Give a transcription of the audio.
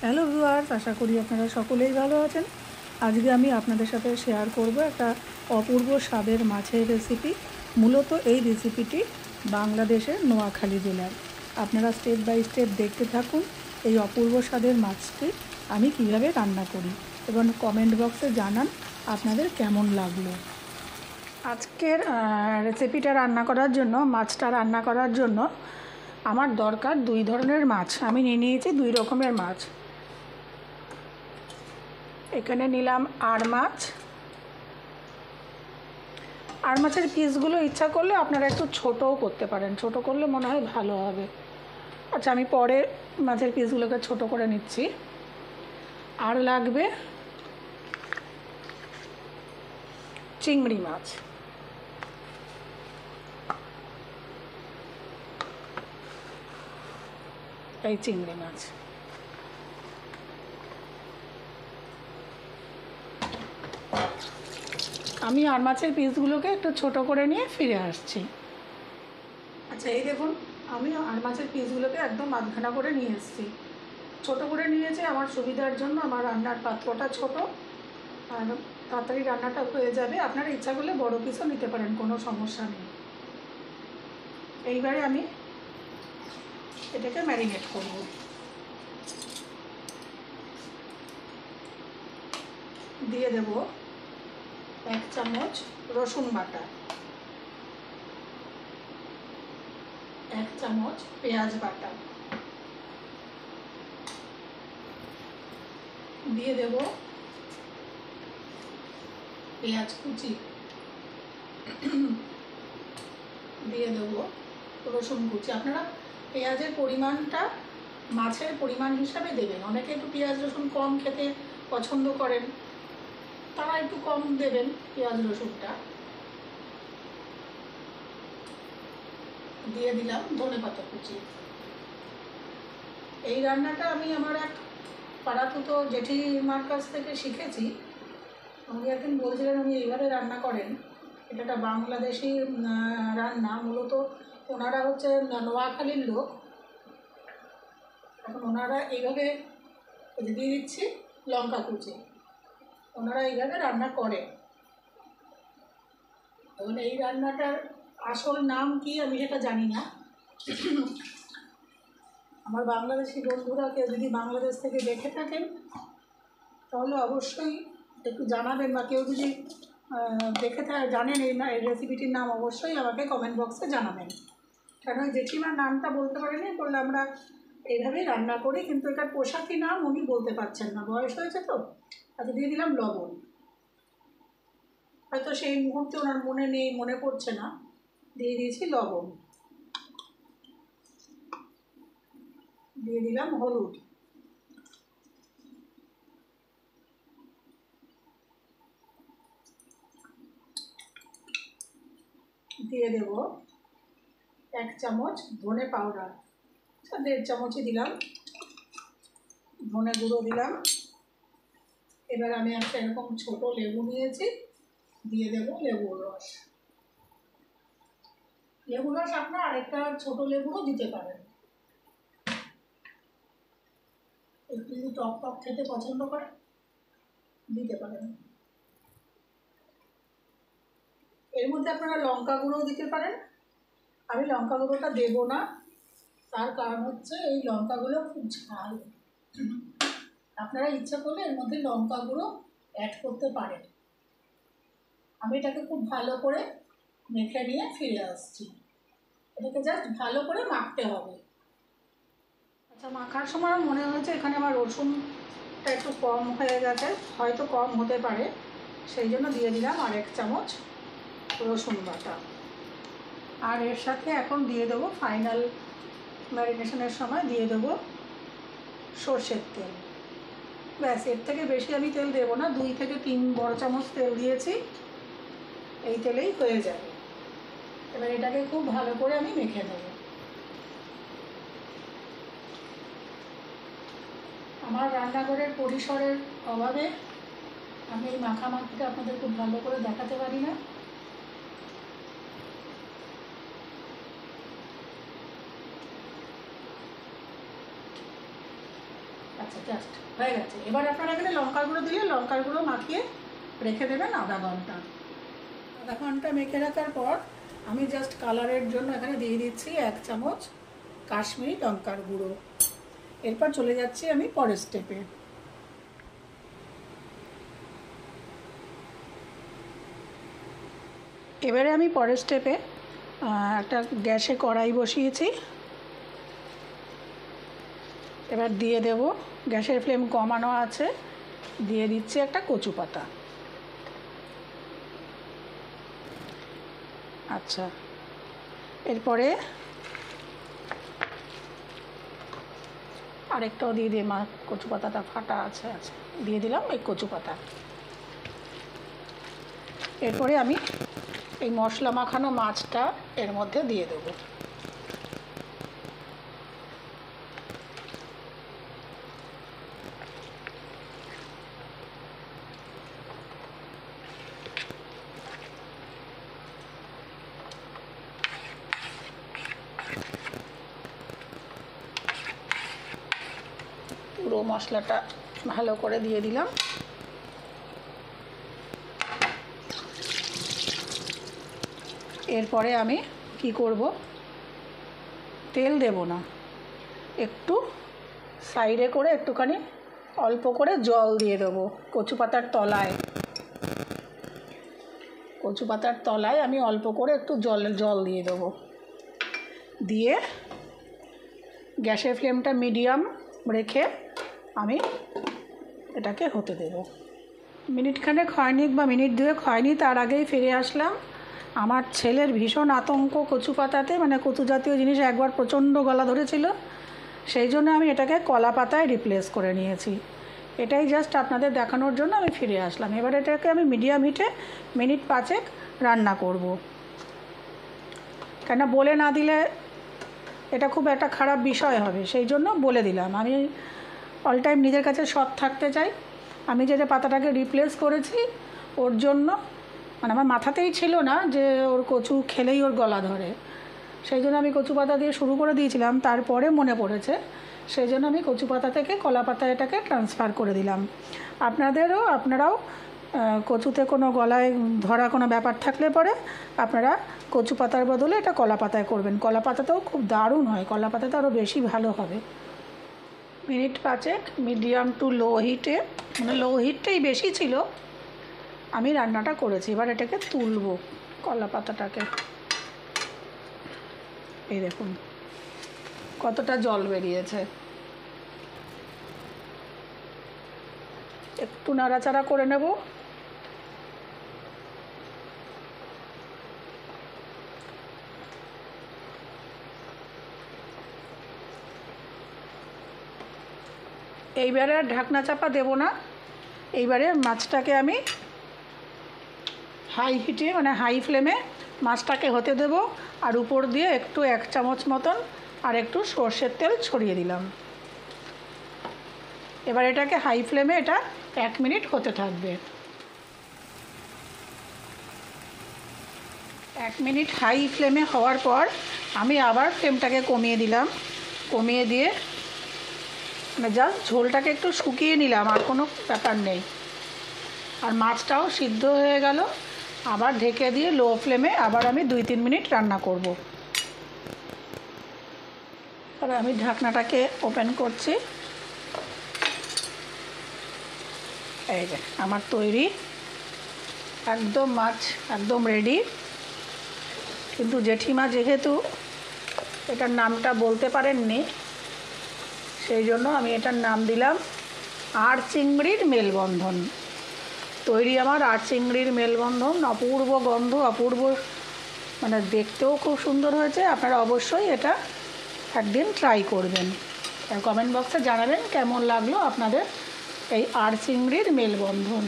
Hello viewers, আশা করি আপনারা সকলেই ভালো আছেন। আজকে আমি আপনাদের সাথে শেয়ার করব একটা অপূর্ব স্বাদের মাছের রেসিপি। মূলত এই রেসিপিটি বাংলাদেশের নোয়াখালী জেলার। আপনারা স্টেপ বাই স্টেপ দেখতে থাকুন এই অপূর্ব স্বাদের মাছটি আমি কিভাবে রান্না করি এবং কমেন্ট বক্সে জানান আপনাদের কেমন লাগলো। আজকের রেসিপিটা রান্না করার জন্য, মাছটা রান্না করার জন্য আমার দরকার দুই ধরনের মাছ। আমি নিয়েছি দুই রকমের মাছ। এখানে নিলাম আড় মাছ। আড় মাছের পিসগুলো ইচ্ছা করলে আপনারা একটু ছোটও করতে পারেন, ছোট করলে মনে হয় ভালো হবে। আচ্ছা, আমি পরে মাছের পিসগুলোকে ছোট করে নিচ্ছি। আর লাগবে চিংড়ি মাছ। এই চিংড়ি মাছ আমি আর মাছের পিসগুলোকে একটু ছোট করে নিয়ে ফিরে আসছি। আচ্ছা, এই দেখুন, আমি আর মাছের পিসগুলোকে একদম আধখানা করে নিয়ে এসেছি। ছোট করে নিয়েছি আমার সুবিধার জন্য। আমার রান্নার পাত্রটা ছোট আর তাড়াতাড়ি রান্নাটা হয়ে যাবে। আপনারা ইচ্ছা করলে বড় পিসও নিতে পারেন, কোনো সমস্যা নেই। এইবারে আমি এটাকে ম্যারিনেট করব। দিয়ে দেব 1 চামচ রসুন বাটা, 1 চামচ পেঁয়াজ বাটা, দিয়ে দেব পেঁয়াজ কুচি, দিয়ে দেব রসুন কুচি। আপনারা পেঁয়াজের পরিমাণটা মাছের পরিমাণ হিসাবে দেবেন। অনেকে একটু পেঁয়াজ রসুন কম খেতে পছন্দ করেন, তারা একটু কম দেবেন পেঁয়াজ রসুনটা। দিয়ে দিলাম ধনেপাতা কুচি। এই রান্নাটা আমি আমার এক পাড়াতুতো জেঠিমার কাছ থেকে শিখেছি। উনি একদিন বলছিলেন উনি এইভাবে রান্না করেন। এটা একটা বাংলাদেশি রান্না। মূলত ওনারা হচ্ছে নোয়াখালীর লোক। এখন ওনারা এইভাবে দিয়ে দিচ্ছি লঙ্কা কুচি, ওনারা এইভাবে রান্না করে। এখন এই রান্নাটার আসল নাম কি আমি সেটা জানি না। আমার বাংলাদেশি বন্ধুরা কেউ যদি বাংলাদেশ থেকে দেখে থাকেন তাহলে অবশ্যই একটু জানাবেন, বা কেউ যদি জানেন এই রেসিপিটির নাম, অবশ্যই আমাকে কমেন্ট বক্সে জানাবেন। কেন ওই জেঠিমার নামটা বলতে পারেনি, বললে আমরা এইভাবেই রান্না করি, কিন্তু এটার পোশাকি নাম উনি বলতে পারছেন না, বয়স হয়েছে তো। আচ্ছা, দিয়ে দিলাম লবণ। হয়তো সেই মুহূর্তে ওনার মনে নেই, মনে পড়ছে না, দিয়ে দিয়েছি লবণ। দিয়ে দিলাম হলুদ। দিয়ে দেব 1 চামচ ধনে পাউডার, 1.5 চামচই দিলাম। ধনে গুঁড়ো দিলাম। এবার আমি একটা এরকম ছোট লেবু নিয়েছি, দিয়ে দেব লেবুর রস। লেবুর রস আপনার আরেকটা ছোট লেবুও দিতে পারেন। একটু যদি টক টক খেতে পছন্দ করেন দিতে পারেন। এর মধ্যে আপনারা লঙ্কা গুঁড়োও দিতে পারেন। আমি লঙ্কা গুঁড়োটা দেবো না, তার কারণ হচ্ছে এই লঙ্কাগুলো খুব ঝাল। আপনারা ইচ্ছা করলে এর মধ্যে লঙ্কা গুঁড়ো অ্যাড করতে পারেন। আমি এটাকে খুব ভালো করে মেখে নিয়ে ফিরে আসছি। এটাকে জাস্ট ভালো করে মাখতে হবে। আচ্ছা, মাখার সময় মনে হয়েছে এখানে আমার রসুনটা একটু কম হয়ে গেছে, হয়তো কম হতে পারে, সেই জন্য দিয়ে দিলাম আর 1 চামচ রসুন বাটা। আর এর সাথে এখন দিয়ে দেবো ফাইনাল ম্যারিনেশনের সময় দিয়ে দেবো সর্ষের তেল। ব্যাস, এর থেকে বেশি আমি তেল দেবো না, 2 থেকে 3 বড় চামচ তেল দিয়েছি, এই তেলেই হয়ে যাবে। এবার এটাকে খুব ভালো করে আমি মেখে নেব। আমার রান্নাঘরের পরিসরের অভাবে আমি এই মাখামাখিটা আপনাদের খুব ভালো করে দেখাতে পারি না। আচ্ছা, জাস্ট হয়ে গেছে। এবার আপনারা এখানে লঙ্কার গুঁড়ো দিলে লঙ্কার গুঁড়ো মাখিয়ে রেখে দেবেন আধা ঘন্টা। আধা ঘন্টা মেখে রাখার পর আমি জাস্ট কালারের জন্য এখানে দিয়ে দিচ্ছি 1 চামচ কাশ্মীরি লঙ্কার গুঁড়ো। এরপর চলে যাচ্ছি আমি পরের স্টেপে। এবারে আমি পরের স্টেপে একটা গ্যাসে কড়াই বসিয়েছি। এবার দিয়ে দেব, গ্যাসের ফ্লেম কমানো আছে, দিয়ে দিচ্ছি একটা কচু পাতা। আচ্ছা, এরপরে আরেকটাও দিয়ে দিয়ে কচু পাতাটা ফাটা আছে, আচ্ছা দিয়ে দিলাম এই কচু পাতা। এরপরে আমি এই মশলা মাখানো মাছটা এর মধ্যে দিয়ে দেবো। পুরো মশলাটা ভালো করে দিয়ে দিলাম। এরপরে আমি কি করব, তেল দেব না, একটু সাইডে করে একটুখানি অল্প করে জল দিয়ে দেবো কচু পাতার তলায়। কচু পাতার তলায় আমি অল্প করে একটু জল দিয়ে দেবো। দিয়ে গ্যাসের ফ্লেমটা মিডিয়াম রেখে আমি এটাকে হতে দেব। মিনিটখানেক হয়নি বা মিনিট 2 হয়নি, তার আগেই ফিরে আসলাম। আমার ছেলের ভীষণ আতঙ্ক কচু পাতাতে, মানে কচু জাতীয় জিনিস একবার প্রচণ্ড গলা ধরেছিল, সেই জন্য আমি এটাকে কলা পাতায় রিপ্লেস করে নিয়েছি। এটাই জাস্ট আপনাদের দেখানোর জন্য আমি ফিরে আসলাম। এবার এটাকে আমি মিডিয়াম হিটে মিনিট 5 রান্না করব। কেন বলে না দিলে এটা খুব একটা খারাপ বিষয় হবে, সেই জন্য বলে দিলাম। আমি অল টাইম নিজের কাছে সৎ থাকতে চাই। আমি যে পাতাটাকে রিপ্লেস করেছি ওর জন্য, মানে আমার মাথাতেই ছিল না যে ওর কচু খেলেই ওর গলা ধরে, সেই জন্য আমি কচু পাতা দিয়ে শুরু করে দিয়েছিলাম। তারপরে মনে পড়েছে, সেই জন্য আমি কচু পাতা থেকে কলা পাতা এটাকে ট্রান্সফার করে দিলাম। আপনারাও কচুতে কোনো গলায় ধরা কোনো ব্যাপার থাকলে পরে আপনারা কচু পাতার বদলে এটা কলা পাতায় করবেন। কলা পাতাতেও খুব দারুণ হয়, কলা পাতাতে আরও বেশি ভালো হবে। মিনিট 5 মিডিয়াম টু লো হিটে, মানে লো হিটটাই বেশি ছিল, আমি রান্নাটা করেছি। এবার এটাকে তুলব কলা পাতাটাকে। এই দেখুন কতটা জল বেরিয়েছে। একটু নাড়াচাড়া করে নেব। এইবারে ঢাকনা চাপা দেব না। এইবারে মাছটাকে আমি হাই হিটে, মানে হাই ফ্লেমে মাছটাকে হতে দেব। আর উপর দিয়ে একটু 1 চামচ মতন আর একটু সর্ষের তেল ছড়িয়ে দিলাম। এবার এটাকে হাই ফ্লেমে এটা 1 মিনিট হতে থাকবে। 1 মিনিট হাই ফ্লেমে হওয়ার পর আমি আবার ফ্লেমটাকে কমিয়ে দিলাম। কমিয়ে দিয়ে মানে জাস্ট ঝোলটাকে একটু শুকিয়ে নিলাম, আর কোনো ব্যাপার নেই। আর মাছটাও সিদ্ধ হয়ে গেল। আবার ঢেকে দিয়ে লো ফ্লেমে আবার আমি 2-3 মিনিট রান্না করব। আর আমি ঢাকনাটাকে ওপেন করছি। এই যে আমার তৈরি, একদম মাছ একদম রেডি। কিন্তু জেঠিমা যেহেতু এটার নামটা বলতে পারেননি, সেই জন্য আমি এটার নাম দিলাম আর চিংড়ির মেলবন্ধন। তৈরি আমার আর চিংড়ির মেলবন্ধন। অপূর্ব গন্ধ, অপূর্ব, মানে দেখতেও খুব সুন্দর হয়েছে। আপনারা অবশ্যই এটা একদিন ট্রাই করবেন আর কমেন্ট বক্সে জানাবেন কেমন লাগলো আপনাদের এই আর চিংড়ির মেলবন্ধন।